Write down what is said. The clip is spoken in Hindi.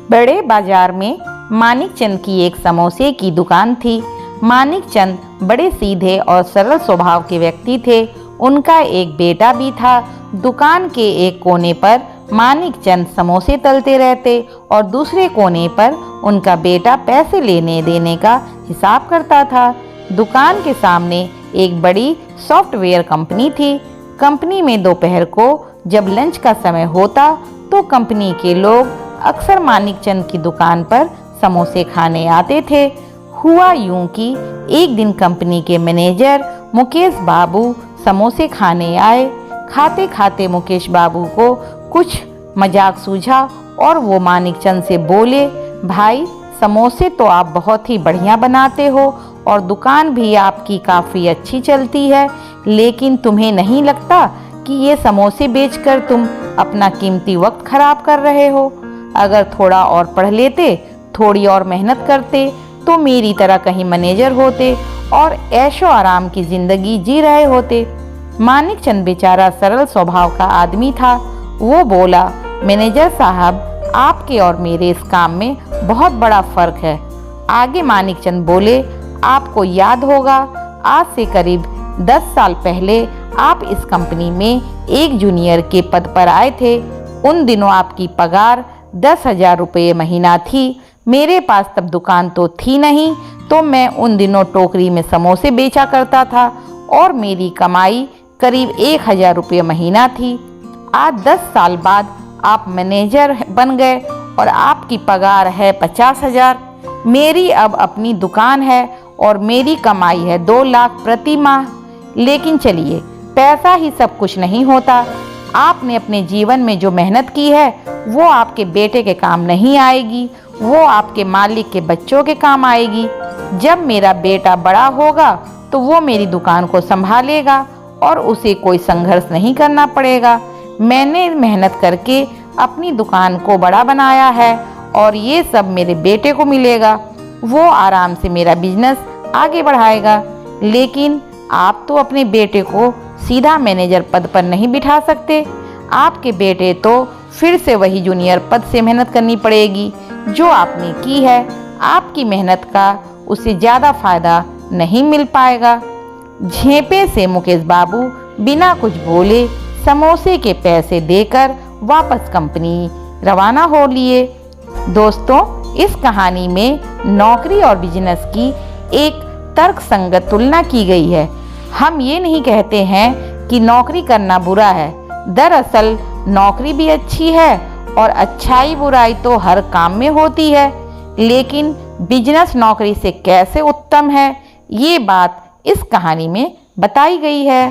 बड़े बाजार में मानिकचंद की एक समोसे की दुकान थी। मानिकचंद बड़े सीधे और सरल स्वभाव के व्यक्ति थे। उनका एक बेटा भी था। दुकान के एक कोने पर मानिकचंद समोसे तलते रहते और दूसरे कोने पर उनका बेटा पैसे लेने देने का हिसाब करता था। दुकान के सामने एक बड़ी सॉफ्टवेयर कंपनी थी। कंपनी में दोपहर को जब लंच का समय होता तो कंपनी के लोग अक्सर मानिकचंद की दुकान पर समोसे खाने आते थे। हुआ यूं कि एक दिन कंपनी के मैनेजर मुकेश बाबू समोसे खाने आए। खाते खाते मुकेश बाबू को कुछ मजाक सूझा और वो मानिकचंद से बोले, भाई समोसे तो आप बहुत ही बढ़िया बनाते हो और दुकान भी आपकी काफ़ी अच्छी चलती है, लेकिन तुम्हें नहीं लगता कि ये समोसे बेचकर तुम अपना कीमती वक्त खराब कर रहे हो? अगर थोड़ा और पढ़ लेते, थोड़ी और मेहनत करते तो मेरी तरह कहीं मैनेजर होते और ऐशो आराम की ज़िंदगी जी रहे होते। मानिकचंद बेचारा सरल स्वभाव का आदमी था। वो बोला, मैनेजर साहब, आपके और मेरे इस काम में बहुत बड़ा फ़र्क है। आगे मानिकचंद बोले, आपको याद होगा आज से करीब 10 साल पहले आप इस कंपनी में एक जूनियर के पद पर आए थे। उन दिनों आपकी पगार 10,000 रुपये महीना थी। मेरे पास तब दुकान तो थी नहीं, तो मैं उन दिनों टोकरी में समोसे बेचा करता था और मेरी कमाई करीब 1,000 रुपये महीना थी। आज 10 साल बाद आप मैनेजर बन गए और आपकी पगार है 50,000। मेरी अब अपनी दुकान है और मेरी कमाई है 2 लाख प्रति माह। लेकिन चलिए, पैसा ही सब कुछ नहीं होता। आपने अपने जीवन में जो मेहनत की है वो आपके बेटे के काम नहीं आएगी, वो आपके मालिक के बच्चों के काम आएगी। जब मेरा बेटा बड़ा होगा तो वो मेरी दुकान को संभालेगा और उसे कोई संघर्ष नहीं करना पड़ेगा। मैंने मेहनत करके अपनी दुकान को बड़ा बनाया है और ये सब मेरे बेटे को मिलेगा। वो आराम से मेरा बिजनेस आगे बढ़ाएगा। लेकिन आप तो अपने बेटे को सीधा मैनेजर पद पर नहीं बिठा सकते। आपके बेटे तो फिर से वही जूनियर पद से मेहनत करनी पड़ेगी जो आपने की है। आपकी मेहनत का उसे ज़्यादा फायदा नहीं मिल पाएगा। झेपे से मुकेश बाबू बिना कुछ बोले समोसे के पैसे देकर वापस कंपनी रवाना हो लिए। दोस्तों, इस कहानी में नौकरी और बिजनेस की एक तर्कसंगत तुलना की गई है। हम ये नहीं कहते हैं कि नौकरी करना बुरा है। दरअसल नौकरी भी अच्छी है और अच्छाई बुराई तो हर काम में होती है, लेकिन बिजनेस नौकरी से कैसे उत्तम है, ये बात इस कहानी में बताई गई है।